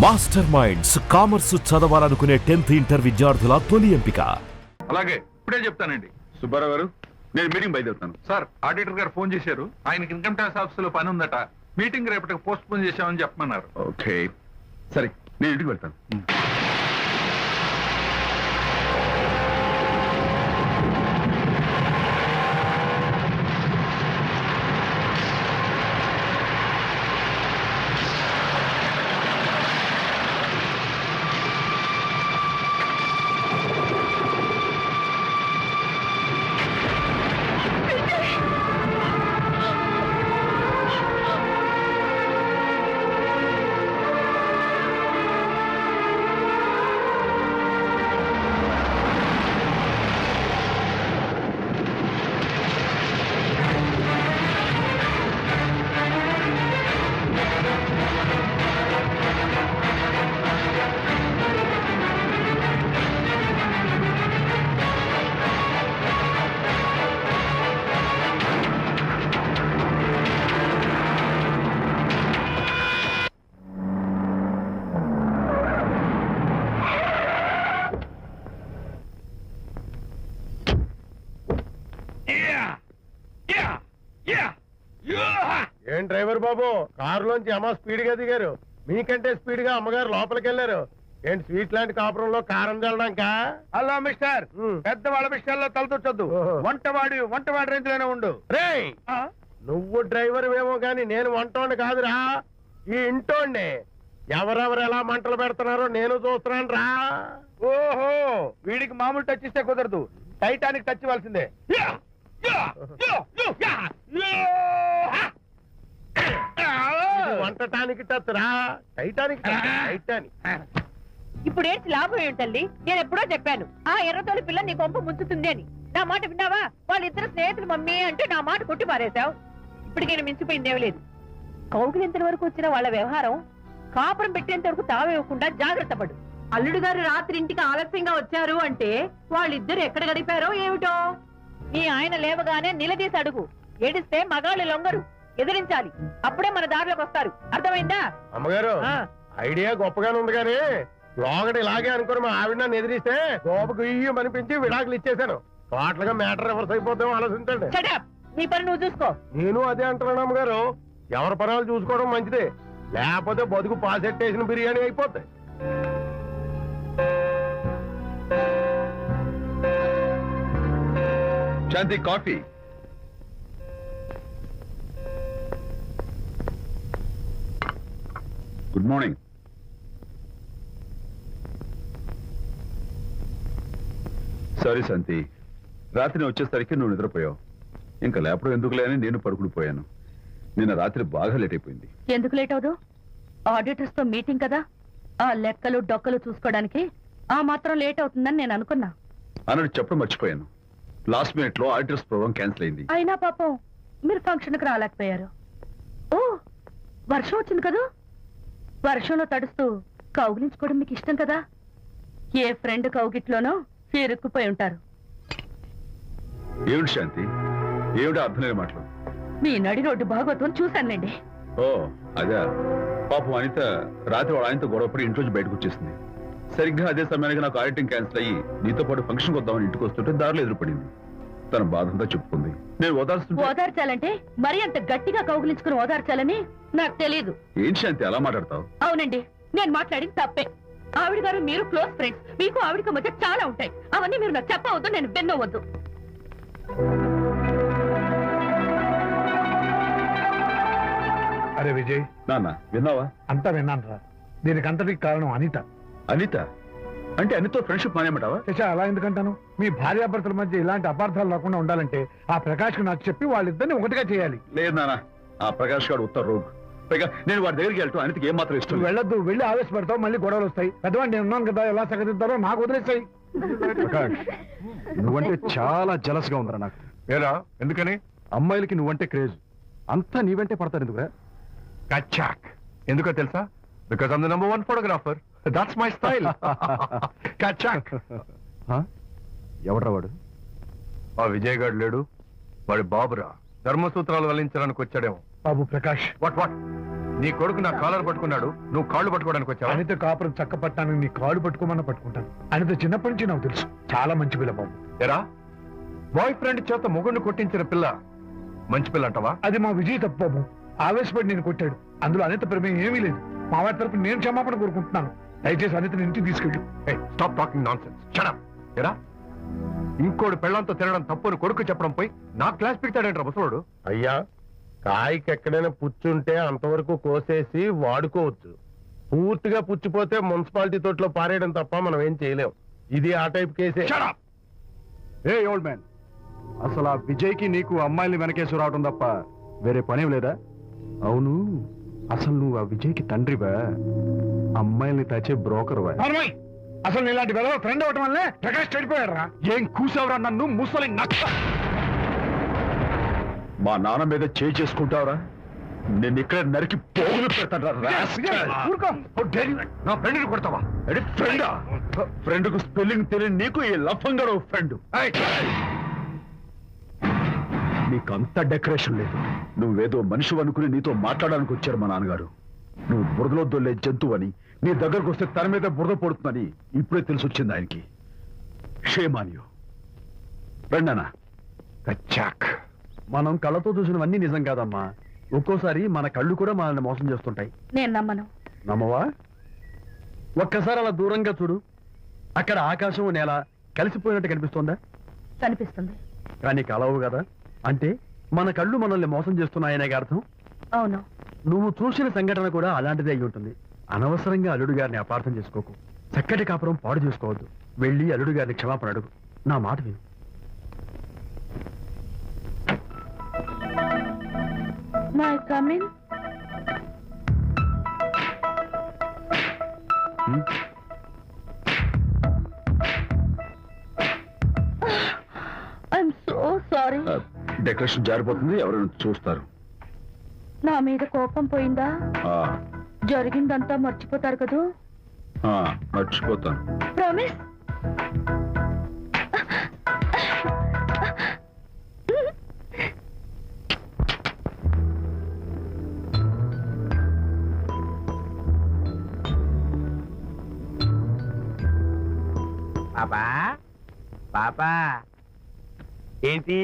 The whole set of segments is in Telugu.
మాస్టర్ మైండ్స్ కామర్స్ చదవాలనుకునే 10th ఇంటర్ విద్యార్థుల తొలి ఎంపిక. అలాగే ఇప్పుడే చెప్తానండి. సుబ్బారావు గారు, నేను మీటింగ్ బయలుదేరుతాను. సార్, ఆడిటర్ గారు ఫోన్ చేశారు. ఆయనకి ఇన్కమ్ ట్యాక్స్ ఆఫీస్ లో పని ఉందట. మీటింగ్ రేపటికి పోస్ట్ పోన్ చేశామని చెప్పమన్నారు. ఓకే, సరే, నేను ఇంటికి వెళ్తాను. ఏం డ్రైవర్ బాబు, కారులోంచి అమ్మ స్పీడ్ గా దిగారు. మీకంటే స్పీడ్ గా అమ్మగారు లోపలికి వెళ్ళారు. ఏంటి స్వీట్ లాంటి కాపురంలో కారం చల్లడానికా? హలో మిస్టర్, పెద్దవాళ్ళ విషయాల్లో తలదొచ్చొద్దు. వంటవాడి రేంజ్ లోనే ఉండు. రేయ్, నువ్వు డ్రైవర్ ఏమో గాని నేను వంటోండి కాదురా, ఈ ఇంటోండి. ఎవరెవరు ఎలా మంటలు పెడుతున్నారో నేను చూస్తున్నాను రా. ఓహో, వీడికి మామూలు టచ్ ఇస్తే కుదరదు, టైటానిక్ టచ్ ఇవ్వాల్సిందే. వంటటానికి టచ్ రా, టైటానిక్ టైటానిక్. ఇప్పుడు ఏంటి లాభం ఏంటల్లి? నేను ఎప్పుడో చెప్పాను ఆ ఎర్రతోలి పిల్ల నీ కొంప ముంచుతుంది అని. నా మాట విన్నావా? వాళ్ళిద్దరు స్నేహితులు మమ్మీ అంటే నా మాట కొట్టి పారేశావు. ఇప్పటికైనా మించిపోయిందేమీ లేదు. కౌగిలింత వరకు వచ్చిన వాళ్ళ వ్యవహారం కాపురం పెట్టేంత వరకు తావేయకుండా జాగ్రత్త పడు. అల్లుడు గారు రాత్రి ఇంటికి ఆలస్యంగా వచ్చారు అంటే వాళ్ళిద్దరు ఎక్కడ గడిపారో ఏమిటో. నీ ఆయన లేవగానే నిలదీసి అడుగు. ఏడిస్తే మగాళ్ళు లొంగరు, ఎదిరించాలి. అప్పుడే మన దారిలోకి వస్తారు. అర్థమైందా? అమ్మగారు, ఐడియా గొప్పగానే ఉంది కానీ లోగడి ఇలాగే అనుకుని మా ఆవిడ నన్ను ఎదిరిస్తే గోపకు ఇయ్యం అనిపించి విడాకులు ఇచ్చేశాను. పాటలుగా మ్యాటర్ రివర్స్ అయిపోతాం, ఆలోచించండి. షట్ అప్, నీ పని నువ్వు చూసుకో. నేను అదే అంటున్నాను అమ్మగారు, ఎవరి పనాలు చూసుకోవడం మంచిదే, లేకపోతే బతుకు పాసెట్టేసిన బిర్యానీ అయిపోతాయి. శాంతి, కాఫీ. Good morning. సారీ శాంతి, రాత్రి వచ్చేసరికి నువ్వు నిద్రపోయావు. ఇంకా లేపడం ఎందుకులే అని నేను పడుకుని పోయాను. నిన్న రాత్రి బాగా లేట్ అయిపోయింది. ఎందుకు లేట్ అవదు? ఆడిటర్స్ తో మీటింగ్ కదా, ఆ లెక్కలు డొక్కలు చూసుకోవడానికి ఆ మాత్రం లేట్ అవుతుందని నేను అనుకున్నా. అన్నట్టు చెప్పడం మర్చిపోయాను. లాస్ట్ మినిట్ లో ఆడిటర్స్ ప్రోగ్రామ్ క్యాన్సిల్ అయింది. అయినా పాపం మీరు ఫంక్షన్ కి రాలేకపోయారు. ఓ, వర్షం వచ్చింది కదా, వర్షంలో తడుస్తూ కౌగిలించుకోవడం మీకు ఇష్టం కదా. ఏ ఫ్రెండ్ కౌగిట్లోనో ఇరుక్కుపోయి ఉంటారు. ఏమిటి శాంతి, ఏమిటి అర్థం లేని మాటలు? మీ నడి రోడ్డు భాగవతం చూశానులేండి. ఓ అదే, పాపం అనిత రాత్రి వాళ్ళ ఆయనతో గొడవపడి ఇంట్లోంచి బయటకు వచ్చేసింది. సరిగ్గా అదే సమయానికి నాకు ఆడిటింగ్ క్యాన్సిల్ అయ్యి నీతో పాటు ఫంక్షన్ వద్దామని ఇంటికి వస్తుంటే దారిలో ఎదురుపడింది. తన బాధంతా చెప్పుకుంది. నేను ఓదార్చాలంటే మరి అంత గట్టిగా కౌగిలించుకుని ఓదార్చాలని నాకు తెలియదు. ఏంటి శాంతి అలా మాట్లాడతావు? అవునండి, నేను మాట్లాడింది తప్పే. ఆవిడ గారు మీరు క్లోజ్ ఫ్రెండ్స్, మీకు ఆవిడకి మధ్య చాలా ఉంటాయి. అవన్నీ మీరు నాకు చెప్పవద్దు, నేను విన్నవద్దు. అరే విజయ్, నాన్న విన్నావా? అంతా విన్నాను రా. దీనికి అంతటికి కారణం అనిత. అనిత అంటే అనితో ఫ్రెండ్షిప్ మానేమంటావా? శశా, అలా ఎందుకంటాను? మీ భార్యాభర్తల మధ్య ఇలాంటి అపార్థాలు రాకుండా ఉండాలంటే ఆ ప్రకాష్ కు నాకు చెప్పి వాళ్ళిద్దరిని ఒకటిగా చేయాలి. లేదు నాన్న, ఆ ప్రకాష్ గారు ఉత్తర రోగ్. పైగా నేను వాడి దగ్గరికి వెళ్తాను, అనితకి ఏం మాత్రం ఇష్టం. వెళ్ళొద్దు, వెళ్ళి ఆవేశపడతావు, మళ్ళీ గొడవలు వస్తాయి. పెద్దవాడిని నేను ఉన్నాను కదా, ఎలా సగదిద్దారో నాకు వదిలేస్తాయి. ప్రకాష్, నువ్వంటే చాలా జలస్ గా ఉందరా నాకు. ఏరా, ఎందుకని? అమ్మాయిలకి నువ్వంటే క్రేజ్, అంతా నీవంటే పడతారు ఎందుకురా? కచ్చాక్. ఎందుకో తెలుసా? Because I'm the number 1 photographer. That's my style. కచ్చాక్. ఎవడ్రా వాడు? ఆ విజయ్ గారు లేడు, వాడి బాబురా. ధర్మసూత్రాలు వల్లించడానికి వచ్చాడేమో. బాబు ప్రకాష్, వాట్ నీ కొడుకు నా కాలర్ పట్టుకున్నాడు, నువ్వు కాళ్ళు పట్టుకోవడానికి వచ్చావా? అనిత కాపురం చక్క పట్టడానికి నీ కాళ్ళు పట్టుకోమన్నా పట్టుకుంటాను. అనిత చిన్నప్పటి నుంచి నాకు తెలుసు, చాలా మంచి పిల్ల బాబు. ఎరా, బాయ్ ఫ్రెండ్ చేత మొగుడిని కొట్టించిన పిల్ల మంచి పిల్ల అంటావా? అది మా విజయ్ తప్పు బాబు. ఆవేశపడి నేను కొట్టాడు. అందులో అనిత ప్రమేయం ఏమీ లేదు. మా వారి తరపు నేను క్షమాపణ కోరుకుంటున్నాను. దయచేసి అనితని ఇంటికి తీసుకెళ్ళు. Stop talking non sense. Shut up. ఎరా, ఇంకోడు పెళ్ళంతో తినడం తప్పుని కొడుకు చెప్పడం పోయి నా క్లాస్ పిక్తాడంటారా ముసలోడు? అయ్యా, కాయకి ఎక్కడైనా పుచ్చుంటే అంతవరకు కోసేసి వాడుకోవచ్చు. పూర్తిగా పుచ్చిపోతే మున్సిపాలిటీ తోటలో పారేయడం తప్ప మనం ఏం చేయలేం. ఇది ఆ టైప్ కేసే. ఏ ఓల్డ్ మ్యాన్, అసలు ఆ విజయ్కి నీకు అమ్మాయిని వెనకేసి రావడం తప్ప వేరే పనేం లేదా? అవును, అసలు నువ్వు ఆ విజయ్కి తండ్రివా, అమ్మాయిల్ని తెచ్చే బ్రోకర్వా? అసలు ఇలాంటి వెలవ ఫ్రెండ్ అవటం వల్లే ప్రకాష్ చెడిపోయాడు రా. ఏం కూసావురా నన్ను ముసలి నచ్చ? మా నాన్న మీద చేయి చేసుకుంటావరా? నేను ఇక్కడ నరికి పోగులు పెడతాను. నా ఫ్రెండ్ని కొడతావా? ఫ్రెండా? ఫ్రెండ్ కు స్పెల్లింగ్ తెలియని నీకు ఈ లఫంగా ఫ్రెండ్. నీకు అంత డెకరేషన్ లేదు. నువ్వేదో మనిషి అనుకుని నీతో మాట్లాడడానికి వచ్చారు మా నాన్నగారు. నువ్వు బురదలో దొల్లే జంతువు అని, నీ దగ్గరకు వస్తే తన మీద బురద పడుతుందని ఇప్పుడే తెలిసి వచ్చింది ఆయనకి. షేమాన్యు రండనా. మనం కళ్ళతో చూసినవన్నీ నిజం కాదమ్మా. ఒక్కోసారి మన కళ్ళు కూడా మనల్ని మోసం చేస్తుంటాయి. నేను నమ్మను. నమ్మవా? ఒక్కసారి అలా దూరంగా చూడు. అక్కడ ఆకాశం నేల కలిసిపోయినట్టు కనిపిస్తోందా? కనిపిస్తుంది. కానీ కలవు కదా. అంటే మన కళ్ళు మనల్ని మోసం చేస్తున్నాయనే అర్థం. అవును. నువ్వు చూసిన సంఘటన కూడా అలాంటిదే అయి ఉంటుంది. అనవసరంగా అల్లుడు గారిని అపార్థం చేసుకోకు. చక్కటి కాపురం పాడు చేసుకోవద్దు. వెళ్ళి అల్లుడు గారిని క్షమాపణ అడుగు. నా మాట విను. May come in. I'm so sorry. Decoration జారిపోతుంది, ఎవరైనా చూస్తారు. నా మీద కోపం పోయిందా? ఆ, జరిగిందంతా మర్చిపోతారు కదూ? ఆ, మర్చిపోతాను. ప్రామిస్. పాపా పాపా, ఏంటి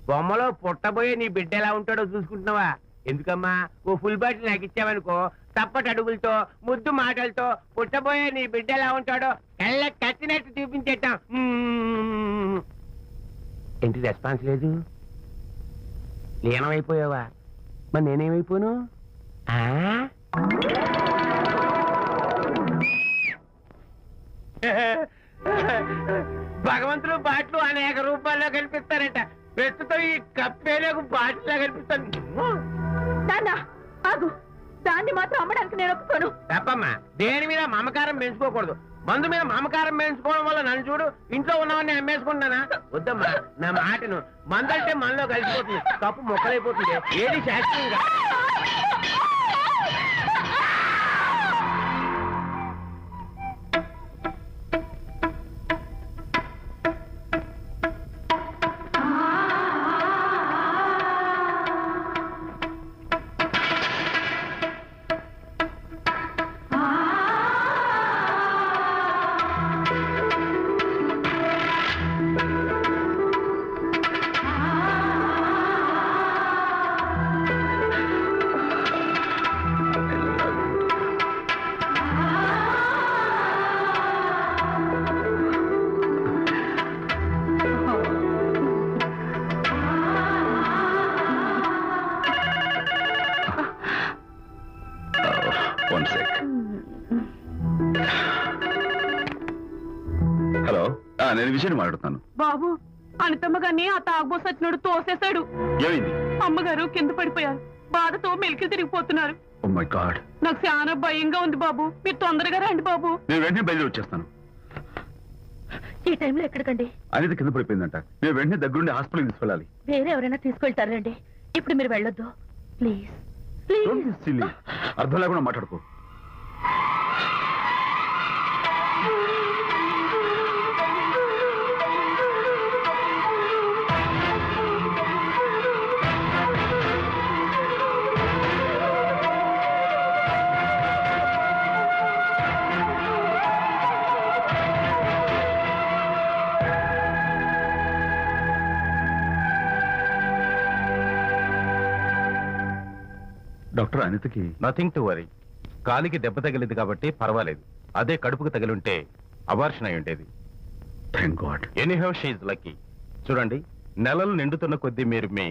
బొమ్మలో పుట్టబోయే నీ బిడ్డ ఎలా ఉంటాడో చూసుకుంటున్నావా? ఎందుకమ్మా, ఓ ఫుల్ బాటిల్ నాకు ఇచ్చావనుకో, తప్పటి అడుగులతో ముద్దు మాటలతో పుట్టబోయే నీ బిడ్డ ఎలా ఉంటాడో కళ్ళ కట్టినట్టు చూపించేటాం. ఏంటి రెస్పాన్స్ లేదు? లీనమైపోయావా? మరి నేనేమైపోను? భగవంతుడు బాట్లు అనేక రూపాల్లో కనిపిస్తారట. ప్రస్తుతం ఈ కప్పేలకు బాటిల్లా కనిపిస్తాను. ఆగు, దాన్ని మాత్రం అమ్మడానికి నేను ఒప్పుకోను. తప్పమ్మా, దేని మీద మమకారం పెంచుకోకూడదు. మందు మీద మమకారం పెంచుకోవడం వల్ల నన్ను చూడు, ఇంట్లో ఉన్నవన్నీ అమ్మేసుకుంటానా? వద్దమ్మా, నా మాటను. మందంటే మనలో కలిసిపోతుంది, కప్పు మొక్కలైపోతుంది. ఏది శాస్త్రీయంగా హలో, నేను విజయ్ మాట్లాడుతాను. బాబు, అనితమ్మ గారిని ఆ తాగుబోసు వచ్చినోడు తోసేశాడు. ఏమైంది? అమ్మగారు కింద పడిపోయారు. బాధతో మెలికి తిరిగిపోతున్నారు. ఓ మై గాడ్, నాకు చాలా భయంగా ఉంది బాబు. మీరు తొందరగా రండి బాబు. నేను వెంటనే బయలుదేరి వచ్చేస్తాను. ఈ టైంలో ఎక్కడికండి? అనిత కింద పడిపోయిందంట. నేను వెంటనే దగ్గరుండి హాస్పిటల్కి తీసుకెళ్ళాలి. వేరే ఎవరైనా తీసుకెళ్తారండి. ఇప్పుడు మీరు వెళ్ళొద్దు ప్లీజ్. ప్లీజ్. అర్థం లేకుండా మాట్లాడుకో. డాక్టర్ అనితకి నథింగ్ టు వరీ. కాలికి దెబ్బ తగిలింది కాబట్టి పర్వాలేదు. అదే కడుపుకు తగిలింటే అబార్షన్ అయి ఉండేది. Thank God. Anyhow she's lucky. చూడండి, నెలలు నిండుతున్న కొద్దీ మీరు మీ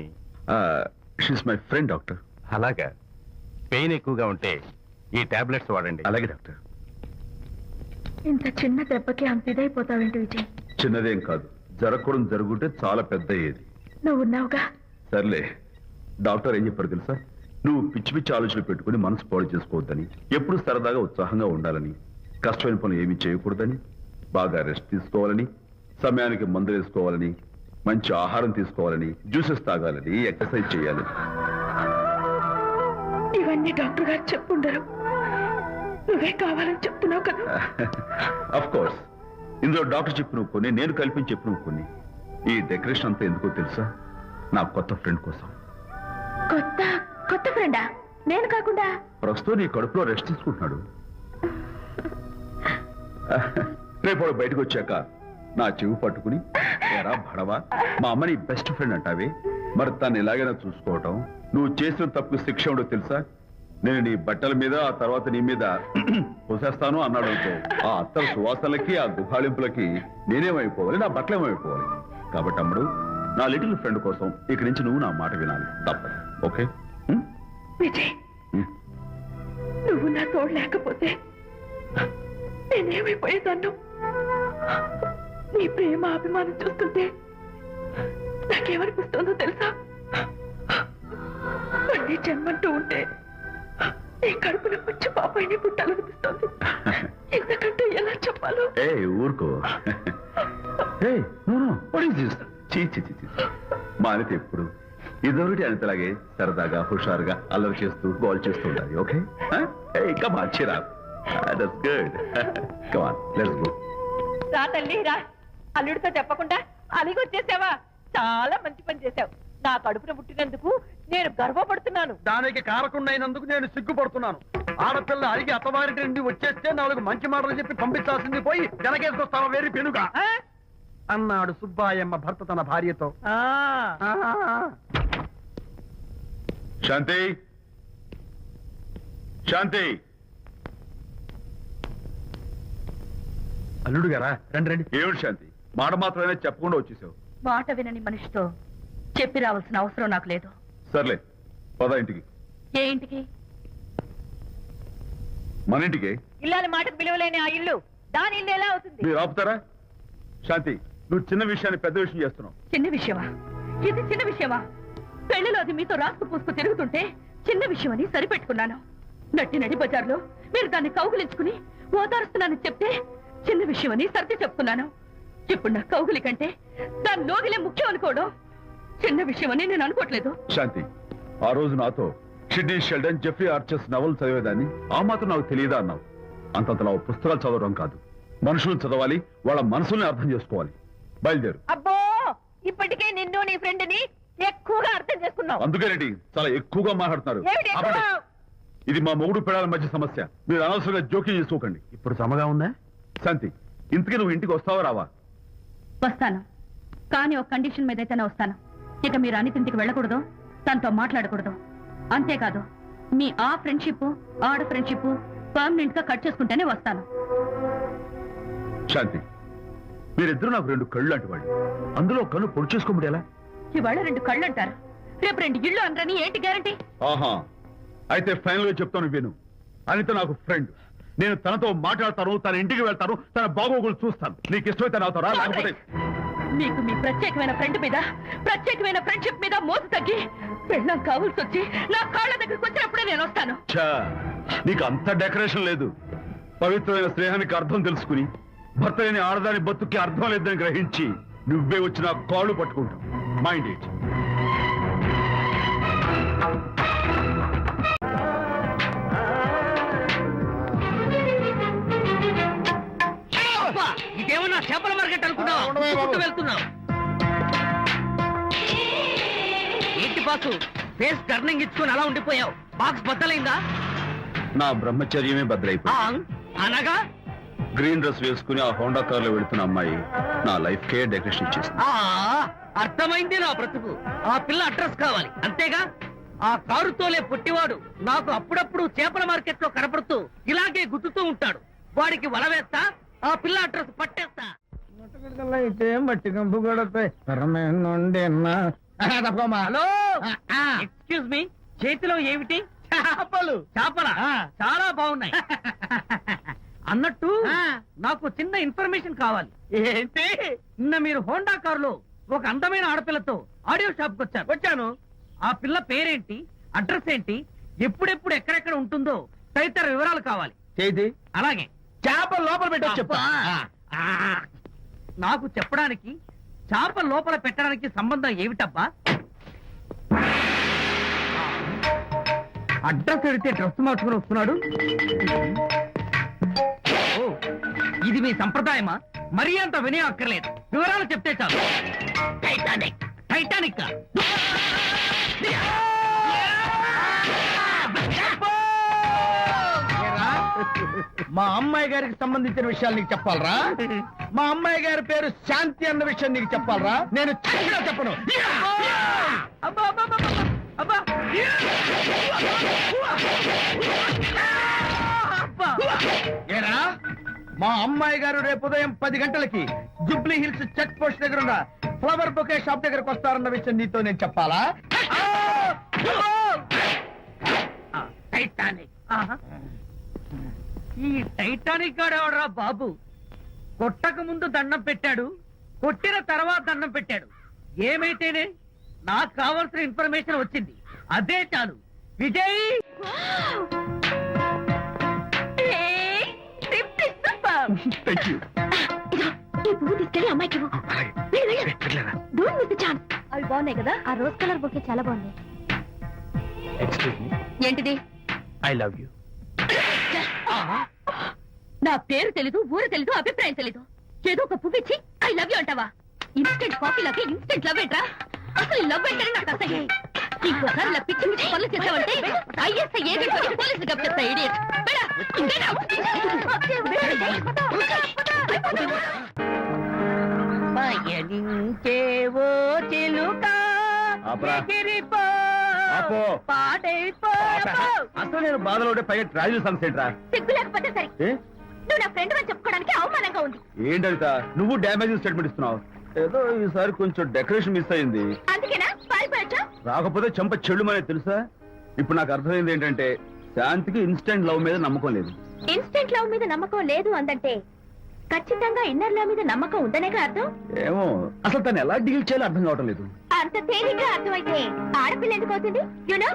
షీస్ మై ఫ్రెండ్ డాక్టర్. అలాగా పెయిన్ ఎక్కువగా ఉంటే ఈ టాబ్లెట్స్ వాడండి. అలాగే డాక్టర్. ఇంత చిన్న దెబ్బకి అంత ఇదైపోతావేంటి విజయ్? చిన్నదేం కాదు, జరగకూడదు జరుగుంటే చాలా పెద్ద అయ్యేది. నువ్వు ఉన్నావుగా. సర్లే, డాక్టర్ ఏం చెప్పారు తెలుసా? నువ్వు పిచ్చి పిచ్చి ఆలోచనలు పెట్టుకుని మనసు పాడు చేసుకోవద్దని, ఎప్పుడు సరదాగా ఉత్సాహంగా ఉండాలని, కష్టమైన పనులు ఏమీ చేయకూడదని, బాగా రెస్ట్ తీసుకోవాలని, సమయానికి మందులు వేసుకోవాలని, మంచి ఆహారం తీసుకోవాలని, జ్యూసెస్ తాగాలని, ఎక్సర్సైజ్ చేయాలి. ఇవన్నీ డాక్టర్ గారు చెప్పుండరు, నువ్వే కావాలని చెప్తున్నావు కదా. అఫ్ కోర్స్, ఇందులో డాక్టర్ చెప్పిన కొన్ని, నేను కల్పించి చెప్పిన కొన్ని. ఈ డెకరేషన్ అంతా ఎందుకో తెలుసా? నా కొత్త ఫ్రెండ్ కోసం. కొత్త కొత్త ఫ్రెండా? నేను కాకుండా? ప్రస్తుతం నీ కడుపులో రెస్ట్ తీసుకుంటున్నాడు. రేపు బయటకు వచ్చాక నా చెవి పట్టుకుని, ఎరా భడవా, మా అమ్మ నీ బెస్ట్ ఫ్రెండ్ అంటావే, మరి తను ఎలాగైనా చూసుకోవటం, నువ్వు చేసిన తప్పుకు శిక్ష ఉండో తెలుసా? నేను నీ బట్టల మీద, ఆ తర్వాత నీ మీద పోసేస్తాను అన్నాడు అనుకో, ఆ అత్తల సువాసనలకి, ఆ గుహాళింపులకి నేనేమైపోవాలి, నా బట్టలు ఏమైపోవాలి. కాబట్టి అమ్ముడు, నా లిటిల్ ఫ్రెండ్ కోసం ఇక్కడి నుంచి నువ్వు నా మాట వినాలి, తప్పదు. ఓకే? విజయ్, నువ్వు నా తోడు లేకపోతే నేనేమైపోయేదాన్ను. నీ ప్రేమ అభిమానం చూస్తుంటే నాకేమనిపిస్తుందో తెలుసా? మళ్ళీ జన్మంటూ ఉంటే నీ కడుపులో వచ్చి పాపాయిని పుట్టాలనిపిస్తోంది. ఎందుకంటే ఎలా చెప్పాలో. ఏ ఊరుకో. మా అనిత ఎప్పుడు ఇదొకటి అనితలాగే సరదాగా, హుషారుగా, అల్లరి చేస్తూ, గోల్ చేస్తూ ఉండాలి. Okay? Come on, cheer up. That's good. Come on, let's go. రా తల్లి రా. అల్లుడితో చెప్పకుండా అలిగి వచ్చేసావా? చాలా మంచి పని చేశావు. నా కడుపున పుట్టినందుకు నేను గర్వపడుతున్నాను. దానికి కారకుండైనందుకు నేను సిగ్గుపడుతున్నాను. ఆడపిల్ల అడిగి అత్తవారి నుండి వచ్చేస్తే 4 మంచి మాటలు చెప్పి పంపించాల్సింది పోయి వెనకేసుకొస్తావా వేరు పెనుగా ఆ? అన్నాడు సుబ్బాయమ్మ భర్త తన భార్యతో. ఆ. శాంతి, శాంతి. అల్లుడు గారా, రండి రండి. ఏమిటి శాంతి, మాట మాత్రమే చెప్పకుండా వచ్చేసావు? మాట వినని మనిషితో చెప్పి రావాల్సిన అవసరం నాకు లేదు. సర్లే, పద ఇంటికి. ఏ ఇంటికి? మన ఇంటికి. ఇల్లాలి మాటకు విలువలేని ఆ ఇల్లు దాని ఇల్లు ఎలా అవుతుంది? మీరు ఆపుతారా? శాంతి, నువ్వు చిన్న విషయాన్ని పెద్ద విషయం చేస్తున్నావు. చిన్న విషయమా? ఇది చిన్న విషయమా? పెళ్లిలో అది మీతో రాసుకు పూసుకు తిరుగుతుంటే చిన్న విషయమని సరిపెట్టుకున్నాను. నట్టి నడి బజార్లో మీరు దాన్ని కౌగులించుకుని ఓదారుస్తున్నానని చెప్తే చిన్న విషయమని సర్ది చెప్తున్నాను. ఇప్పుడు నా కౌగులి కంటే దాని లోగిలే ముఖ్యం అనుకోవడం చిన్న విషయమని నేను అనుకోవట్లేదు. శాంతి, ఆ రోజు నాతో షిడ్నీ షెల్డన్, జెఫ్రీ ఆర్చర్స్ నవలు చదివేదాన్ని, ఆ మాత్రం నాకు తెలియదా అన్నావు. అంతంతలా పుస్తకాలు చదవడం కాదు, మనుషులను చదవాలి, వాళ్ళ మనసుల్ని అర్థం చేసుకోవాలి. బయలుదేరు. అబ్బో, ఇప్పటికే నిన్ను నీ ఫ్రెండ్ ని ఎక్కువగా అర్థం చేసుకున్నావు. అందుకేనండి చాలా ఎక్కువగా మాట్లాడుతున్నారు. ఏమిటి ఎక్కువ? ఆపండి. ఇది మా మొగుడు పిల్లల మధ్య సమస్య, మీరు అనవసరంగా జోక్యం చేసుకోకండి. ఇప్పుడు సమగా ఉందా? శాంతి, ఇంతకీ నువ్వు ఇంటికి వస్తావా రావా? వస్తాను, కానీ ఒక కండిషన్ మీద అయితేనే వస్తాను. ఇక మీరు అనితింటికి వెళ్ళకూడదు, తనతో మాట్లాడకూడదు. అంతేకాదు, మీ ఆ ఫ్రెండ్షిప్, ఆడ ఫ్రెండ్షిప్ పర్మనెంట్ గా కట్ చేసుకుంటేనే వస్తాను. శాంతి, మీరిద్దరూ నాకు 2 కళ్ళు లాంటి వాళ్ళు. అందులో కన్ను పొడి చేసుకోబడి ఎలా? ఇవాళ 2 కళ్ళు అంటారు, రేపు 2 ఇళ్ళు అంటారని ఏంటి గ్యారంటీ? ఆహా, అయితే ఫైనల్ గా చెప్తాను విను. అనిత నాకు ఫ్రెండ్. నేను తనతో మాట్లాడతాను, తన ఇంటికి వెళ్తాను, తన బాగోగులు చూస్తాను. నీకు ఇష్టమైతే నాతో రా, లేకపోతే మీకు మీ ప్రత్యేకమైన ఫ్రెండ్ మీద, ప్రత్యేకమైన ఫ్రెండ్షిప్ మీద మోసు తగ్గి పెళ్ళం కావాల్సి వచ్చి నా కాళ్ళ దగ్గరికి వచ్చినప్పుడే నేను వస్తాను. ఛా, నీకు అంత డెకరేషన్ లేదు. పవిత్రమైన స్నేహానికి అర్థం తెలుసుకుని, భర్త లేని ఆడదాని బతుక్కి అర్థం లేదని గ్రహించి నువ్వే వచ్చి నా కాళ్ళు పట్టుకుంటావు. Mind it. ఇదేమన్నా చేపల మార్కెట్ అనుకున్నావు? వెళ్తున్నావు ఏంటి బాసు? ఫేస్ టర్నింగ్ ఇచ్చుకుని అలా ఉండిపోయావు. బాక్స్ బద్దలైందా? నా బ్రహ్మచర్యమే బద్దలైపోయింది. అనగా గ్రీన్ డ్రెస్ వేసుకుని ఆ హోండా కార్ లో వెళుతున్న అమ్మాయి నా లైఫ్ కే డెకరేషన్ ఇచ్చేసింది. అర్థమైంది నా బ్రతుకు. ఆ పిల్ల అడ్రస్ కావాలి అంతేగా? ఆ కారుతోలే పుట్టివాడు నాకు అప్పుడప్పుడు చేపల మార్కెట్ లో కనపడుతూ ఇలాగే గుద్దుతూ ఉంటాడు. వాడికి వల వేస్తా, ఆ పిల్ల అడ్రస్ పట్టేస్తా. హలో, ఎక్స్క్యూజ్ మీ, చేతిలో ఏమిటి? చేపలు. చేపల చాలా బాగున్నాయి. అన్నట్టు నాకు చిన్న ఇన్ఫర్మేషన్ కావాలి. ఏంటి? నిన్న మీరు హోండా కారులో ఒక అందమైన ఆడపిల్లతో ఆడియో షాప్ కు వచ్చాను. ఆ పిల్ల పేరేంటి, అడ్రస్ ఏంటి, ఎప్పుడెప్పుడు ఎక్కడెక్కడ ఉంటుందో తదితర వివరాలు కావాలి. చేతి అలాగే చేప లోపల పెట్టి చెప్పా. నాకు చెప్పడానికి చేప లోపల పెట్టడానికి సంబంధం ఏమిటబ్బా? అడ్రస్ అడిగితే డ్రెస్ మార్చుకుని వస్తున్నాడు. ఓ, ఇది మీ సంప్రదాయమా? మరీ అంత వినయం అక్కర్లేదు, వివరాలు చెప్తే చాలు. టైటానిక్. టైటానిక్ మా అమ్మాయి గారికి సంబంధించిన విషయాలు నీకు చెప్పాలరా? మా అమ్మాయి గారి పేరు శాంతి అన్న విషయం నీకు చెప్పాలరా? నేను చెప్పినా చెప్పను. ఏరా, మా అమ్మాయి గారు రేపు ఉదయం 10 గంటలకి జుబ్లీ హిల్స్ చెక్ పోస్ట్ దగ్గర ఉన్న ఫ్లవర్ బొకే షాప్ దగ్గరకు వస్తారన్న విషయం నీతో నేను చెప్పాలా? టైటానిక్. ఈ టైటానిక్ గాడెవడరా బాబు? కొట్టక ముందు దండం పెట్టాడు, కొట్టిన తర్వాత దండం పెట్టాడు. ఏమైతేనే నాకు కావాల్సిన ఇన్ఫర్మేషన్ వచ్చింది, అదే చాలు. విజయ్, ఈ పువ్వు తీసుకెళ్ళి అమ్మాయికి ఇవ్వు. Don't miss the chance. అవి బాగున్నాయి కదా? ఆ రోజ్ కలర్ బొకే చాలా బాగుంది. ఏంటిది? I love you. నా పేరు తెలీదు, ఊరు తెలీదు, అభిప్రాయం తెలీదు. ఏదో ఒక పువ్వు ఇచ్చి ఐ లవ్ యూ అంటావా? ఇన్స్టెంట్ కాఫీ లాగే ఇన్స్టెంట్ లవ్ ఏంట్రా? అసలు లవ్ ఏంటని నాకు అసహ్యం. ఇంకోసారి ఇలా పిచ్చి పిచ్చి పనులు చేసావంటే ఐఎస్ఐ ఏజెంట్ వచ్చి పోలీసులు కప్పిస్తా. ఇడియట్. పయనించేవో చిలుక ఎగిరిపో, పాడైపో. అసలు నేను బాధలో ఉంటే పైగా ట్రాజెడీ సన్సెట్ రా. సిగ్గు లేకపోతే సరే, నువ్వు నా ఫ్రెండ్ అని చెప్పుకోవడానికి అవమానంగా ఉంది. ఏంటంట నువ్వు డ్యామేజింగ్ స్టేట్మెంట్ ఇస్తున్నావు? ఏదో ఈసారి కొంచెం డెకరేషన్ మిస్ అయింది, అందుకేనా పారిపోయొచ్చా? రాకపోతే చెంప చెడుమనే తెలుసా. ఇప్పుడు నాకు అర్థమైంది ఏంటంటే శాంతికి ఇన్స్టెంట్ లవ్ మీద నమ్మకం లేదు. ఇన్స్టెంట్ లవ్ మీద నమ్మకం లేదు అందంటే ఖచ్చితంగా ఇన్నర్ లవ్ మీద నమ్మకం ఉందనేగా అర్థం. ఏమో అసలు తను ఎలా డీల్ చేయాలో అర్థం కావటం లేదు. అంత తేలిగ్గా అర్థమైతే ఆడపిల్ల ఎందుకు అవుతుంది? యూనో,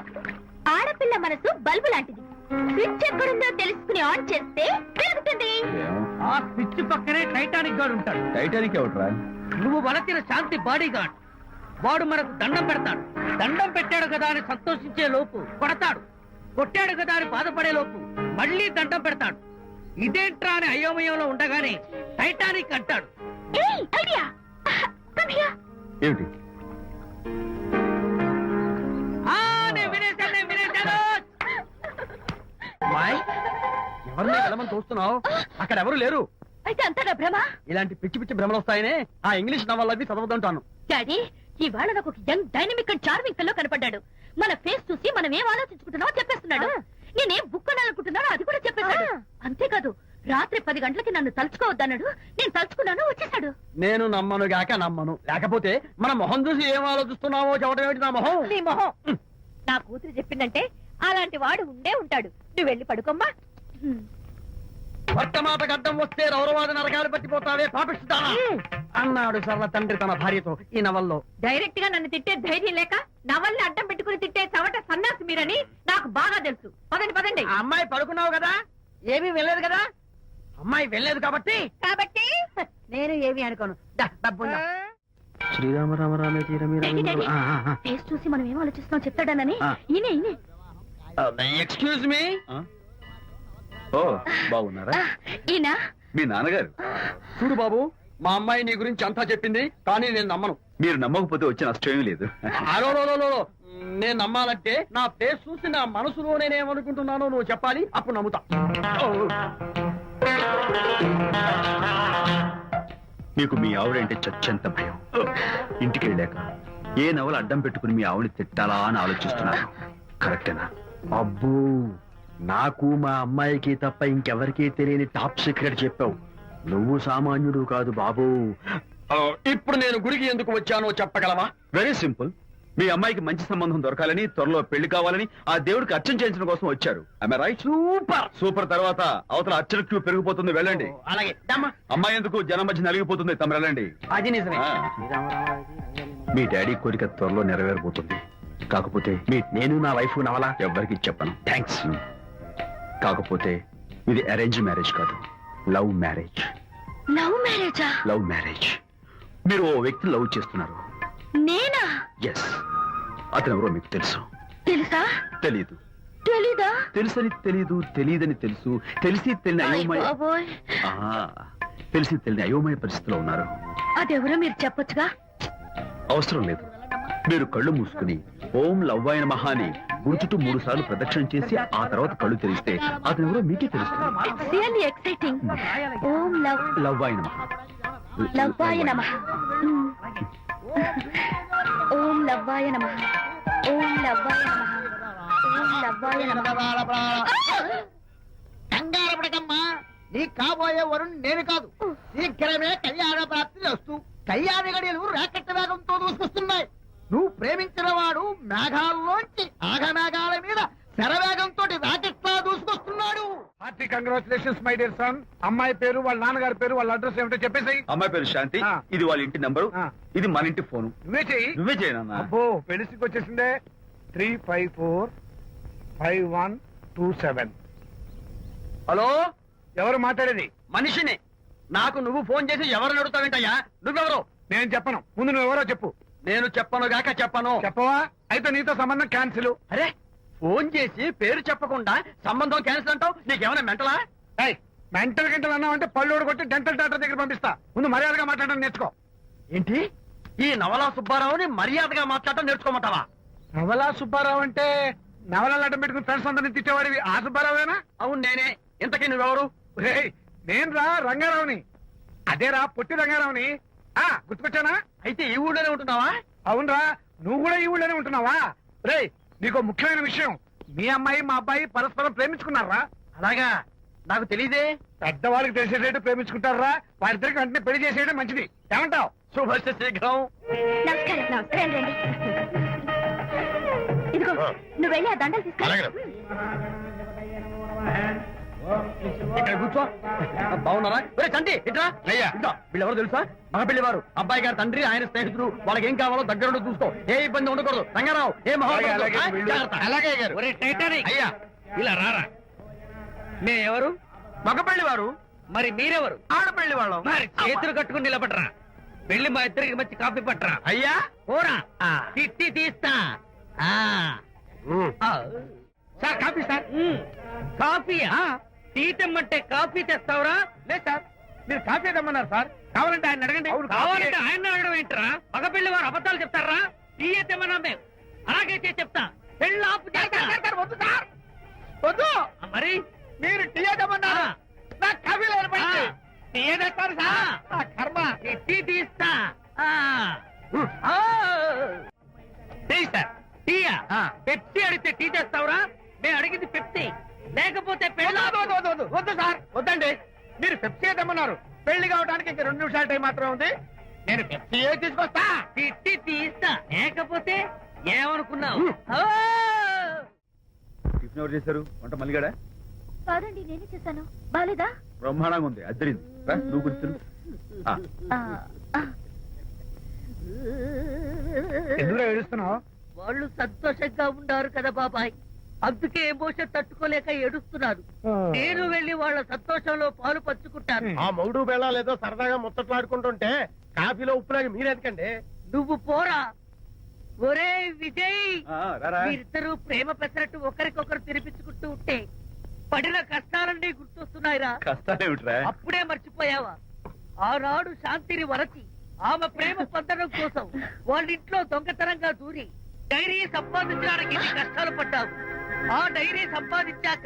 ఆడపిల్ల మనసు బల్బు లాంటిది. స్విచ్ ఎక్కడుందో తెలుసుకుని ఆన్ చేస్తే పెరుగుతుంది. ఆ స్విచ్ పక్కనే టైటానిక్ గార్డ్ ఉంటాడు. టైటానిక్ ఎవట్రా? నువ్వు వలచిన శాంతి బాడీ గార్డ్. వాడు మనకు దండం పెడతాడు. దండం పెట్టాడు కదా అని సంతోషించే లోపు కొడతాడు, కొట్టాడు కదా అని బాధపడే లోపు మళ్ళీ దండం పెడతాడు. ఇదేంట్రా అని అయోమయంలో ఉండగానే టైటానిక్ అంటాడు. ఏమిటి? ఎవరిని వెళ్ళమని చూస్తున్నావు? అక్కడ ఎవరు లేరు. అయితే అంతా నా భ్రమ. ఇలాంటి పిచ్చి పిచ్చి భ్రమలు వస్తాయనే ఆ ఇంగ్లీష్ నవల్ అవి చదవదంటాను. డాడీ, ఇవాళ నాకు ఒక young dynamic and charming pillow కనపడ్డాడు. మన ఫేస్ చూసి మనం ఏం ఆలోచించుకుంటున్నామో చెప్పేస్తున్నాడు. నేనేం బుక్ అనాలనుకుంటున్నానో అది కూడా చెప్పేశాడు. అంతేకాదు, రాత్రి 10 గంటలకి నన్ను తలుచుకోవద్దన్నాడు. నేను తలుచుకున్నాను, వచ్చేసాడు. నేను నమ్మను గాక నమ్మను. లేకపోతే మన మొహం చూసి ఏం ఆలోచిస్తున్నావో చెప్పడం ఏమిటి? నా మొహం నీ మొహం. నా కూతురు చెప్పిందంటే అలాంటి వాడు ఉండే ఉంటాడు. నువ్వు వెళ్ళి పడుకోమ్మా. భర్త మాట గడ్డం వస్తే రౌరవాద నరకాలు పట్టిపోతావే పాపిస్తానా అన్నాడు సరళ తండ్రి తన భార్యతో ఈ నవల్లో. డైరెక్ట్ గా నన్ను తిట్టే ధైర్యం లేక నవల్ని అడ్డం పెట్టుకుని తిట్టే చవట సన్నాసి మీరని నాకు బాగా తెలుసు. పదండి పదండి. ఆ అమ్మాయి పడుకున్నావు కదా, ఏమీ వెళ్ళలేదు కదా. అమ్మాయి వెళ్ళలేదు కాబట్టి నేను ఏమి అనుకోను. శ్రీరామ రామ రామే ఫేస్ చూసి మనం ఏం ఆలోచిస్తున్నాం చెప్తాడనని ఈయనే ఈయనే. Excuse me. ఓ బాగున్నారా? ఈయన మీ నాన్నగారు. చూడు బాబు, మా అమ్మాయి నీ గురించి అంతా చెప్పింది, కానీ నేను నమ్మను. మీరు నమ్మకపోతే వచ్చే నష్టం ఏమీ లేదు. నేను నమ్మాలంటే నా ఫేస్ చూసి నా మనసులో నేనేమనుకుంటున్నానో నువ్వు చెప్పాలి, అప్పుడు నమ్ముతా. మీకు మీ ఆవిడంటే చచ్చెంత భయం. ఇంటికి వెళ్ళాక ఏ నవల అడ్డం పెట్టుకుని మీ ఆవిడని తిట్టాలా అని ఆలోచిస్తున్నాను. కరెక్టేనా? అబ్బో, నాకు మా అమ్మాయికి తప్ప ఇంకెవరికీ తెలియని టాప్ సీక్రెట్ చెప్పావు. నువ్వు సామాన్యుడు కాదు బాబు. ఇప్పుడు నేను గుడికి ఎందుకు వచ్చానో చెప్పగలవా? Very simple. మీ అమ్మాయికి మంచి సంబంధం దొరకాలని, త్వరలో పెళ్లి కావాలని ఆ దేవుడికి అర్చన చేయించడం కోసం వచ్చారు. రైట్? సూపర్. తర్వాత అవతల అర్చన క్యూ పెరిగిపోతుంది, వెళ్ళండి. అలాగే అమ్మాయి ఎందుకు జనం మధ్య నలిగిపోతుంది, తమ వెళ్ళండి. అది నిజమే. మీ డాడీ కోరిక త్వరలో నెరవేరబోతుంది. కాకపోతే నేను నా వైఫ్ నవలా ఎవ్వరికి చెప్పను. థ్యాంక్స్. కాకపోతే ఇది అరేంజ్ మ్యారేజ్ కాదు, లవ్ మ్యారేజ్. లవ్ మ్యారేజా? Love marriage. మీరు ఓ వ్యక్తి లవ్ చేస్తున్నారు. నేనా? ఎస్. అతను ఎవరో మీకు తెలుసు. తెలుసా? తెలీదు. తెలీదా? తెలుసని తెలీదు, తెలియదని తెలుసు, తెలిసి తెలియని అయోమయ తెలిసి తెలియని అయోమయ పరిస్థితిలో ఉన్నారు. అదెవరో మీరు చెప్పొచ్చుగా. అవసరం లేదు. మీరు కళ్ళు మూసుకుని ఓం లవ్వాయ నమః అని గుడి చుట్టూ 3 సార్లు ప్రదక్షిణ చేసి ఆ తర్వాత కళ్ళు తెరిస్తే అతను ఎవరో మీకే తెలుస్తుంది. It's really exciting. ఓం లవ్వాయ నమః. లవ్వాయ నమః. ఓం లవ్వాయ నమః. ఓం లవ్వాయ నమః. ఓం లవ్వాయ నమః. కంగారు పడకమ్మా, నీ కాబోయే వరుణ్ నేను కాదు. శీఘ్రమే కళ్యాణ ప్రాప్తి వస్తూ కళ్యాణ గడియలు రాకెట్ వేగంతో దూసుకొస్తున్నాయి. నువ్వు ప్రేమించిన వాడు మేఘాల్లోంచి ఆగమేఘాల మీద శరవేగంతో రాకెట్లా దూసుకొస్తున్నాడు. Hearty congratulations my dear son. అమ్మాయి పేరు, వాళ్ళ నాన్నగారి పేరు, వాళ్ళ అడ్రస్ ఏమిటో చెప్పేసి. అమ్మాయి పేరు శాంతి. ఇది వాళ్ళ ఇంటి నంబరు. ఇది మన ఇంటి ఫోను. నువ్వే చెయ్యి. నువ్వే చేయనన్నా. అబ్బో, పెళ్లికి వచ్చేసిందే. 3545127. హలో, ఎవరు మాట్లాడేది? మనిషిని. నాకు నువ్వు ఫోన్ చేసి ఎవరిని అడుగుతావేంటయ్యా? నువ్వెవరు? నేను చెప్పను. ముందు నువ్వెవరో చెప్పు. నేను చెప్పను గాక చెప్పను. చెప్పవా? అయితే నీతో సంబంధం క్యాన్సిల్. అరే, ఫోన్ చేసి పేరు చెప్పకుండా సంబంధం క్యాన్సిల్ అంటావు? నీకేమైనా మెంటలా? మెంటల్ గింటలు అన్నావు అంటే పళ్ళోడు కొట్టి డెంటల్ డాక్టర్ దగ్గర పంపిస్తా. ముందు మర్యాదగా మాట్లాడడం నేర్చుకో. ఏంటి, ఈ నవలా సుబ్బారావుని మర్యాదగా మాట్లాడటం నేర్చుకోమంటావా? నవలా సుబ్బారావు అంటే నవలాలు అడ్డం పెట్టుకుని ఫ్రెండ్స్ అందరినీ తిట్టేవాడివి ఆ సుబ్బారావేనా? అవును నేనే. ఇంతకీ నువ్వెవరు? నేను రా రంగారావుని. అదేరా పొట్టి రంగారావుని. గుర్తుకొచ్చానా? అయితే ఈ ఊళ్ళోనే ఉంటున్నావా? అవునరా, నువ్వు కూడా ఈ ఊళ్ళోనే ఉంటున్నావా? రేయ్, నీకు ముఖ్యమైన విషయం. మీ అమ్మాయి మా అబ్బాయి పరస్పరం ప్రేమించుకున్నారా? అలాగా? నాకు తెలీదే. పెద్దవాళ్ళకి తెలిసేటట్టు ప్రేమించుకుంటారా? వారిద్దరికి వెంటనే పెళ్లి చేసేయడం మంచిది. ఏమంటావు? శుభస్య శీఘ్రం. నమస్కారం. నమస్కారం రండి. ఇదిగో, నువ్వు వెళ్ళి ఆ దండలు తీసుకో. ఇక్కడ కూర్చో. బాగున్నారా? చంటి ఇట్రా. వీళ్ళెవరు తెలుసా? మగపిల్లి వారు, అబ్బాయి గారి తండ్రి, ఆయన స్నేహితుడు. వాళ్ళకి ఏం కావాలో దగ్గరుండి చూసుకో. ఏ ఇబ్బంది ఉండకూడదు. రంగారావు, ఏ అలాగే గారు. అయ్యా ఇలా రారా. మేమెవరు? మగపల్లి వారు. మరి మీరెవరు? ఆడపల్లి వాళ్ళం. మరి చేతులు కట్టుకుని నిలబడరా. వెళ్ళి మా ఇద్దరికి మంచి కాఫీ పట్టరా. అయ్యా పోరా, తిట్టి తీస్తా. Sir coffee. సార్ కాఫీయా? టీ తెమ్మంటే కాఫీ తెస్తావురా? లేదు సార్, మీరు కాఫీ తెమ్మన్నారు సార్. కావాలంటే ఆయన అడగండి. కావాలంటే ఆయన అడగడం ఏంటరా? మగపిల్లి వారు అబద్ధాలు చెప్తారా? టీ తెమ్మన్నా మేము అలాగైతే చెప్తా. పెళ్ళి ఆపు. వద్దు సార్, వద్దు. మరి మీరు టీ తెమ్మన్నారా? నాకు కాఫీ లేదు. టీ తెస్తారు సార్. కర్మ. టీ తీస్తా. Tea sir. టీయా? పెప్సీ అడిగితే టీ తెస్తావురా? మేము అడిగింది పెప్సీ, లేకపోతే వద్దు సార్. వద్దండి, మీరు పెప్సీ తెమ్మన్నారు. పెళ్లి కావడానికి ఇంక 2 నిమిషాల టైం మాత్రమే ఉంది. నేను పెప్సీ తీసుకొస్తా. తిట్టి తీస్తా, లేకపోతే ఏమనుకున్నావు? టిఫిన్ ఎవరు చేశారు? వంట మల్లిగాడా? కాదండి, నేనే చేశాను. బాలేదా? బ్రహ్మాండంగా ఉంది. అద్దరింది. నువ్వు గుర్తు. ఎందుకు ఏడుస్తున్నావు? వాళ్ళు సంతోషంగా ఉన్నారు కదా బాబాయ్, అందుకే ఎమోషన్ తట్టుకోలేక ఏడుస్తున్నారు. నేను వెళ్ళి వాళ్ళ సంతోషంలో పాలు పంచుకుంటాను. ఆ మౌడు బేళ లేదో సరదాగా ముచ్చట్లాడుకుంటుంటే కాఫీలో ఉప్పులాగా మీరెందుకండి? నువ్వు పోరా. ఒరే విజయ్, రారా. మీరిద్దరూ ప్రేమ పెసరట్టు ఒకరికొకరు తినిపించుకుంటూ ఉంటే పడిన కష్టాలన్నీ గుర్తొస్తున్నాయిరా. కష్టాలేమిట్రా? అప్పుడే మర్చిపోయావా? ఆనాడు శాంతిని వరచి ఆమె ప్రేమ పొందడం కోసం వాళ్ళింట్లో దొంగతనంగా దూరి డైరీ సంపాదించడానికి ఎన్ని కష్టాలు పడ్డావు. ఆ డైరీ సంపాదించాక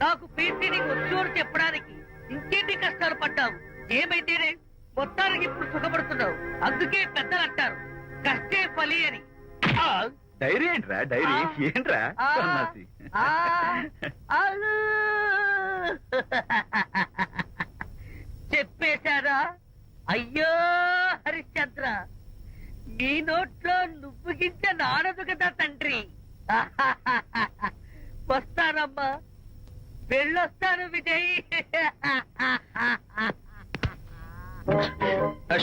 నాకు పెయింటింగ్ వచ్చూరు చెప్పడానికి ఇంకెన్ని కష్టాలు పడ్డావు. ఏమైతేనే మొత్తానికి ఇప్పుడు సుఖపడుతున్నావు. అందుకే పెద్దలు అంటారు కష్టే ఫలి అని. డైరీ ఏంట్రా డైరీ ఏంట్రా సన్నాసి. చెప్పేశారా? అయ్యో హరిశ్చంద్ర, నీ నోట్లో నువ్వు గింజ నానదు కదా తండ్రి. వస్తానమ్మా, వెళ్ళొస్తాను విజయ్.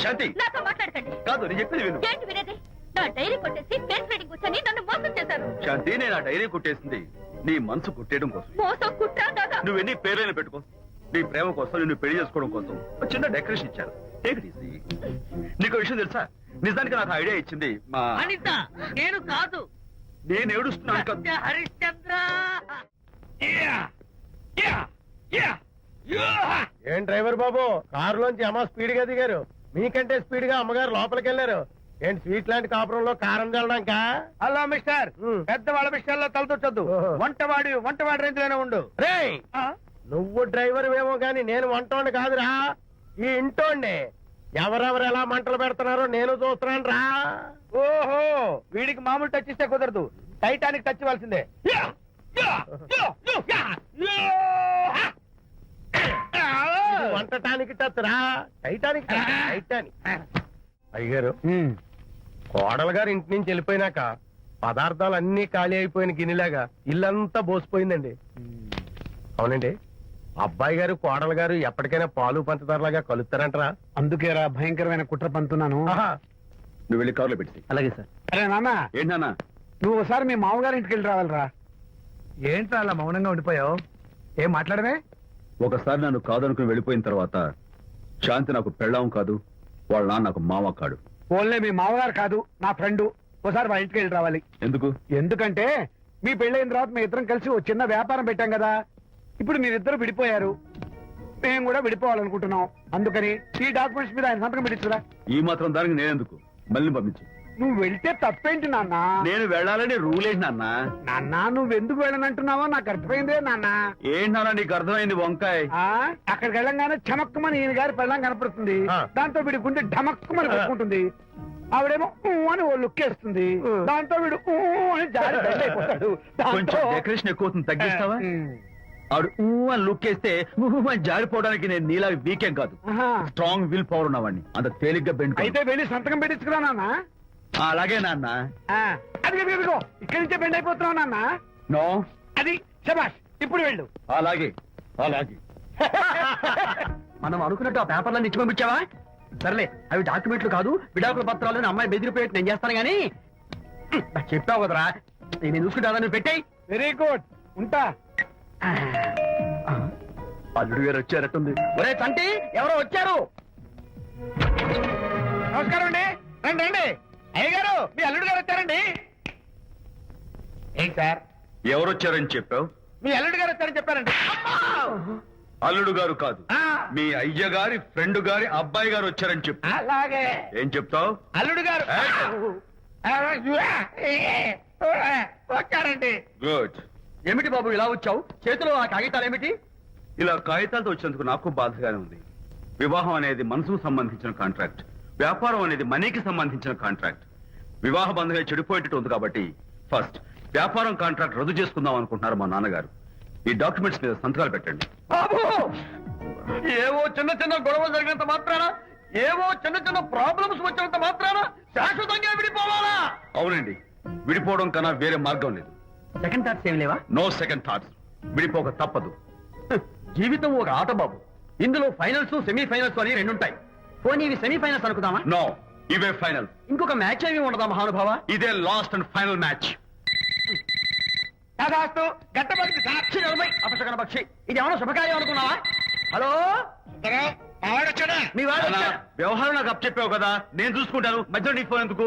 శాంతి నాతో మాట్లాడకండి. కాదు నేను చెప్పేది విను. ఏంటి వినేది? నా డైరీ కొట్టేసి ఫేస్ రీడింగ్ కూర్చొని నన్ను మోసం చేశారు. శాంతి నేను ఆ డైరీ కుట్టేసింది నీ మనసు కుట్టేయడం కోసం. మోసం కుట్రా దాదా? నువ్వెన్ని పేర్లైనా పెట్టుకో, నీ ప్రేమ కోసం నిన్ను పెళ్లి చేసుకోవడం కోసం ఒక చిన్న డెకరేషన్ ఇచ్చారు. Take it easy. నీకు విషయం తెలుసా? నిజానికి నాకు ఐడియా ఇచ్చింది మా అనిత, నేను కాదు. నేను ఏడుస్తున్నాను కదా. హరిశ్చంద్ర, ఏం డ్రైవర్ బాబు, కారులోంచి అమ్మ స్పీడ్ గా దిగారు, మీకంటే స్పీడ్ గా అమ్మగారు లోపలికి వెళ్ళారు. ఏంటి స్వీట్ లాంటి కాపురంలో కారం చల్లడానికా? హలో మిస్టర్, పెద్దవాళ్ళ విషయాల్లో తలదొచ్చొద్దు. వంటవాడి రేంజ్ లోనే ఉండు. రేయ్, నువ్వు డ్రైవర్ ఏమో గాని నేను వంటోండి కాదురా, ఈ ఇంటోండి. ఎవరెవరు ఎలా మంటలు పెడుతున్నారో నేను చూస్తున్నాను రా. ఓహో, వీడికి మామూలు టచ్ ఇస్తే కుదరదు, టైటానిక్ టచ్ ఇవ్వాల్సిందే. వంటటానికి టచ్ రా, టైటానిక్ టచ్, టైటానిక్. అయ్యారు, కోడలు గారు ఇంటి నుంచి వెళ్ళిపోయినాక పదార్థాలు అన్ని ఖాళీ అయిపోయిన గిన్నెలాగా ఇల్లంతా బోసిపోయిందండి. అవునండి, అబ్బాయి గారు కోడలు గారు ఎప్పటికైనా పాలు పంచదారలాగా కలుస్తారంటరా? అందుకేరా భయంకరమైన కుట్ర పంతున్నాను. నువ్వు వెళ్ళి కారులో పెట్టి. అలాగే సార్. అరే నాన్న, ఏంటన్నా? నువ్వు ఒకసారి మీ మామగారి ఇంటికి వెళ్ళి రావాలిరా. ఏంట్రా అలా మౌనంగా ఉండిపోయావు? ఏం మాట్లాడమే? ఒకసారి నన్ను కాదనుకుని వెళ్ళిపోయిన తర్వాత శాంతి నాకు పెళ్ళాం కాదు, వాళ్ళ నాన్న నాకు మామ కాడు. ఓన్లే మీ మామగారు కాదు, నా ఫ్రెండ్. ఒకసారి మా ఇంటికి వెళ్ళి రావాలి. ఎందుకు? ఎందుకంటే మీ పెళ్ళైన తర్వాత మీ ఇద్దరం కలిసి ఓ చిన్న వ్యాపారం పెట్టాం కదా. ఇప్పుడు మీరిద్దరు విడిపోయారు, మేము కూడా విడిపోవాలనుకుంటున్నాం. అందుకని ఈ డాక్యుమెంట్స్ మీద ఆయన సంతకం పెట్టించురా. ఈ మాత్రం దానికి నేనెందుకు? మళ్ళీ పంపించు. నువ్వు వెళ్తే తప్పేంటి నాన్న? నేను వెళ్ళాలని రూల్ ఏంటి నాన్న? నాన్న, నువ్వెందుకు వెళ్ళనంటున్నావో నాకు అర్థమైందే నాన్న. ఏంటి నాన్న నీకు అర్థమైంది వంకాయ? అక్కడికి వెళ్ళంగానే చమక్కుమని ఈయన గారి పెళ్ళం కనపడుతుంది. దాంతో వీడి గుండె ఢమక్కుమని పెట్టుకుంటుంది. ఆవిడేమో ఊ అని ఓ లుక్ వేస్తుంది. దాంతో వీడు ఊ అని జారి బెండ్ అయిపోతాడు. కొంచెం డెకరేషన్ ఎక్కువ అవుతుంది, తగ్గిస్తావా? ఆడు ఊ అని లుక్ వేస్తే ఊ అని జారిపోవడానికి నేను నీలా వీకేం కాదు, స్ట్రాంగ్ విల్ పవర్ ఉన్నవాడిని. అంత తేలిగ్గా బెండ్ అయితే వెళ్ళి సంతకం పెట్టించుకురా నాన్న. అలాగే నాన్న. అది ఇదిగో ఇక్కడి నుంచే బెండ్ అయిపోతున్నావు నాన్న. నో, అది శబాష్, ఇప్పుడు వెళ్ళు. అలాగే అలాగే. మనం అనుకున్నట్టు ఆ పేపర్లను ఇచ్చి పంపించావా? సర్లే, అవి డాక్యుమెంట్లు కాదు, విడాకుల పత్రాలు. అమ్మాయి బెదిరిపోయేట్టు నేను చేస్తాను గానీ చెప్పావు కదరా, నేను చూసుకుంటా. నువ్వు పెట్టాయి. వెరీ గుడ్, ఉంటా. అల్లుడు గారు వచ్చారట్టుంది. ఒరే తంటి, ఎవరో వచ్చారు. నమస్కారం అండి. రండి రండి. అయ్య గారు, మీ అల్లుడు గారు వచ్చారండి. ఏంటి సార్? ఎవరు వచ్చారని చెప్పావు? మీ అల్లుడు గారు వచ్చారని చెప్పారండి. అల్లుడు గారు కాదు, మీ అయ్య గారి ఫ్రెండ్ గారి అబ్బాయి గారు వచ్చారని చెప్పు. అలాగే. ఏం చెప్తావు? అల్లుడు గారు వచ్చారండి. గుడ్. ఏమిటి బాబు ఇలా వచ్చావు? చేతిలో ఆ కాగితాలు ఏమిటి? ఇలా కాగితాలతో వచ్చినందుకు నాకు బాధగానే ఉంది. వివాహం అనేది మనసుకు సంబంధించిన కాంట్రాక్ట్, వ్యాపారం అనేది మనీకి సంబంధించిన కాంట్రాక్ట్. వివాహ బంధంగా చెడిపోయేటట్టు ఉంది కాబట్టి ఫస్ట్ వ్యాపారం కాంట్రాక్ట్ రద్దు చేసుకుందాం అనుకుంటున్నారు మా నాన్నగారు. ఈ డాక్యుమెంట్స్ మీద సంతకాలు పెట్టండి. బాబు, ఏవో చిన్న చిన్న గొడవలు జరిగినంత మాత్రాన, ఏవో చిన్న చిన్న ప్రాబ్లమ్స్ వచ్చినంత మాత్రాన శాశ్వతంగా విడిపోవాలా? అవునండి, విడిపోవడం కన్నా వేరే మార్గం లేదు. సెకండ్ థాట్స్ ఏం లేవా? No second thoughts. విడిపోక తప్పదు. జీవితం ఒక ఆట బాబు, ఇందులో ఫైనల్స్ సెమీఫైనల్స్ అని రెండుంటాయి. పోనీ ఇవి సెమీఫైనల్స్ అనుకుందామా? నో, ఇవే ఫైనల్. ఇంకొక మ్యాచ్ ఏమి ఉండదా మహానుభావ? ఇదే లాస్ట్ అండ్ ఫైనల్ మ్యాచ్. గట్టబడి సాక్షి నలభై అపశకన పక్షి. ఇది ఏమన్నా శుభకార్యం అనుకున్నావా? హలో, మీ వాడు వచ్చాడా? వ్యవహారం నాకు అప్ చెప్పావు కదా, నేను చూసుకుంటాను. మధ్యలో నీ ఫోన్ ఎందుకు?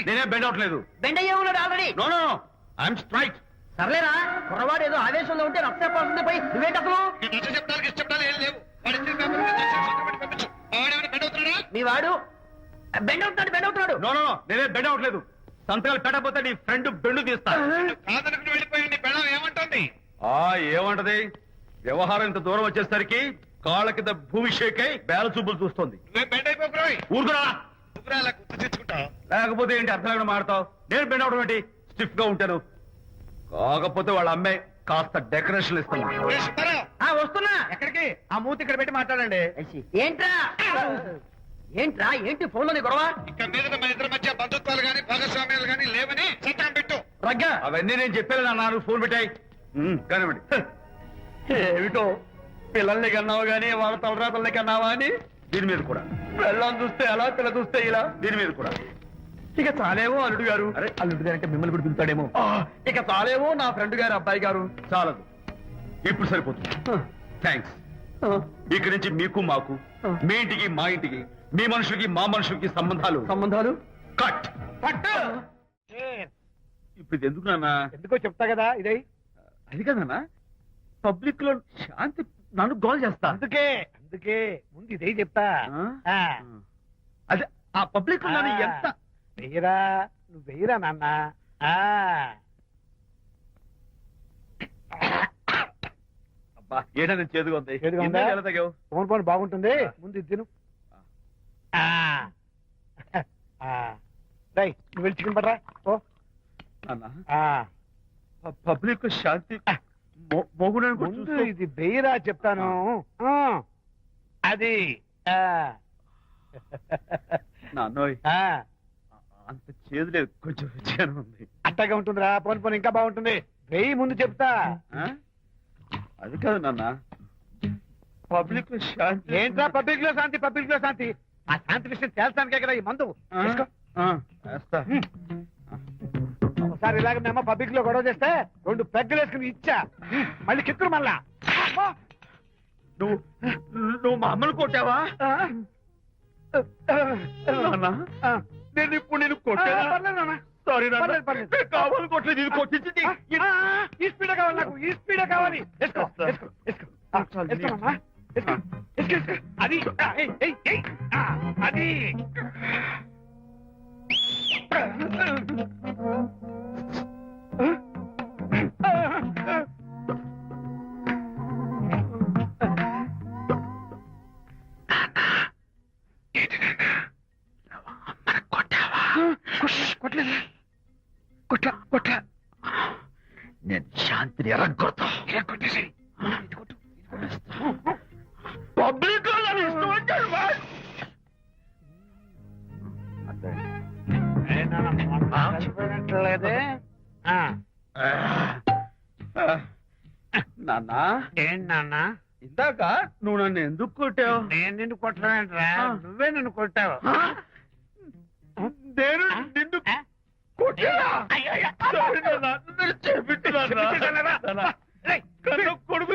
నేనే బెండ్ అవట్లేదు. బెండ్ అయ్యే ఉన్నాడు already. No no no, I'm straight. సర్లేరా, కుర్రవాడు ఏదో ఆవేశంలో ఉంటే రక్తపోతుంది పోయి నువ్వేంటి అసలు? మీ వాడు బెండ్ అవుతున్నాడు. నో నో నో, నేనే బెండ్ అవట్లేదు. సంతకాలు పెట్టకపోతే నీ ఫ్రెండ్ బెండు తీస్తా. ఏమంటది? వ్యవహారం ఇంత దూరం వచ్చేసరికి కాళ్ళ కింద భూమి షేక్ అయి బేల చూపులు చూస్తోంది. ఊరుకురా. లేకపోతే ఏంటి అర్థం లేకుండా మాడతావు? నేను బెండ్ అవడం ఏంటి? స్టిఫ్ గా ఉంటాను. కాకపోతే వాళ్ళ అమ్మాయి కాస్త డెకరేషన్ ఇస్తాను. వస్తున్నా. ఎక్కడికి? ఆ మూతి ఇక్కడ పెట్టి మాట్లాడండి. ఏంట్రా ఏంట్రా ఏంటి ఫోన్ లోని గొడవ? ఇక మీద మన ఇద్దరి మధ్య బంధుత్వాలు గాని భాగస్వామ్యాలు గాని లేవని చట్టం పెట్టు. రగ్గా అవన్నీ నేను చెప్పాను అన్నారు. ఫోన్ పెట్టాయి కానివ్వండి. ఏమిటో పిల్లల్ని కన్నావు గానీ వాళ్ళ తలరాతల్ని కన్నావా అని. దీని మీద కూడా, పిల్లల్ని చూస్తే అలా పిల్ల చూస్తే ఇలా. దీని మీద కూడా. ఇక చాలేమో అల్లుడు గారు. అరే. అల్లుడు గారు అంటే మిమ్మల్ని కూడా పిలుతాడేమో. ఇక చాలేమో నా ఫ్రెండ్ గారు అబ్బాయి గారు. చాలదు, ఇప్పుడు సరిపోతుంది. థ్యాంక్స్. ఇక్కడి నుంచి మీకు మాకు, మీ ఇంటికి మా ఇంటికి, మీ మనుషులకి మా మనుషులకి సంబంధాలు కట్. ఇప్పుడు ఇది ఎందుకు నాన్న? ఎందుకో చెప్తా కదా ఇదే. అది కదన్నా, పబ్లిక్ లో శాంతి నన్ను గోల్ చేస్తా. అందుకే ముందు ఇదే చెప్తా. ఆ. అదే ఆ పబ్లిక్ లో నన్ను ఎంత వెయ్యరా, నువ్వు వెయ్యరా నాన్న. అబ్బా ఏడని చేదుగా ఉంది. చేదుగా ఉందా? ఎందుకు ఎలా తగ్గావు? ఫోన్ ఫోన్ బాగుంటుంది, ముందు ఇది తిను. రై నువ్వు వెళ్ళి చికెన్ పట్టరా. ఓ నాన్న, పబ్లిక్ శాంతి మొగుడని కూడా ముందు చూస్తూ- ఇది వెయ్యరా చెప్తాను. అది నాన్నోయ్ అంత చేదు లేదు, కొంచెం రుచిగానే ఉంది. అట్టగా ఉంటుందిరా. పోను పోను ఇంకా బాగుంటుంది. వెయ్యి ముందు చెప్తా. ఆ? అది కాదు నాన్న, పబ్లిక్ లో శాంతి. ఏంట్రా పబ్లిక్ లో శాంతి? పబ్లిక్ లో శాంతి ఆ శాంతి విషయం తేల్చడానికే కదా ఈ మందు. ఆ? తీసుకో. ఆ, వేస్తా. ఒకసారి ఇలాగ మేము పబ్లిక్ లో గొడవ చేస్తే 2 పెగ్గలు వేసుకుని ఇచ్చా. మళ్ళీ కిక్కురు మళ్ళా. నువ్వు మా అమ్మను కొట్టావా? నాన్న, నేను ఇప్పుడు నేను కొట్టానా? పర్లేదు నాన్న. సారీ నాన్న, పర్లేదు, పర్లేదు. నేను కావాలని కొట్టలేదు, ఇది కొట్టించింది. ఈ స్పీడే కావాలి నాకు, ఈ స్పీడే కావాలి. వేసుకో, వేసుకో, వేసుకో. వేసుకోమమ్మా. వేసుకో, వేసుకో, వేసుకో. అది ఏయ్, ఏయ్, ఏయ్. అది నేను శాంతిని ఎరగొడతా. కొట్టేసి పబ్లిక్ ఇష్టం వచ్చాడు. కలిపోయినట్లేదే. నాన్న, ఏంటి నాన్న? ఇందాక నువ్వు నన్ను ఎందుకు కొట్టావు? నేను నిన్ను కొట్టలేంట్రా, నువ్వే నన్ను కొట్టావు. నేను నిన్ను కొట్టానా? సారీ నాన్న, నేను చేపించున్నాను. కొడుకు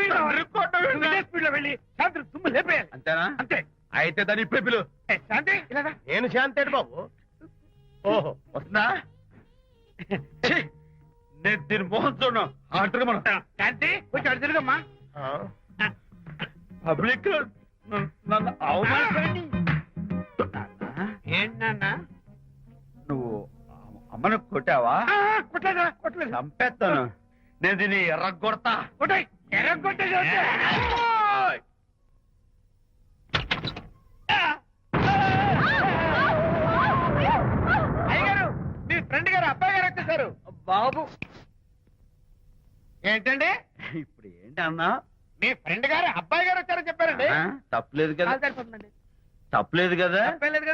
స్పీడ్ లో వెళ్ళి శాంతి తుమ్ము లేపేయాలి. అంతేనా? అంతే. అయితే దాని ఇప్పుడే పిలు. శాంతి ఇలా రా. నేను శాంతేడు బాబు. ఓహో వస్తుందా? ఛీ, నేను దీని మోహన్ చూడను. అంటారు మనం శాంతి కొంచెం అటు తిరుగమ్మా. పబ్లిక్ నన్ను అవమానించండి. ఏంటి నాన్న? నువ్వు అమ్మను కొట్టావా? కొట్టలేదా? కొట్టలేదు. చంపేస్తాను. నేను దీన్ని ఎర్రగొడతా. కొట్టాయి ఎర్రగొట్టే అయ్యగారు, మీ ఫ్రెండ్ గారు అబ్బాయి గారు వచ్చేసారు. బాబు ఏంటండి? ఇప్పుడు ఏంటన్నా? మీ ఫ్రెండ్ గారు అబ్బాయి గారు వచ్చారని చెప్పారండి. తప్పలేదు కదా? సరిపోతుందండి. తప్పలేదు కదా? తప్పలేదు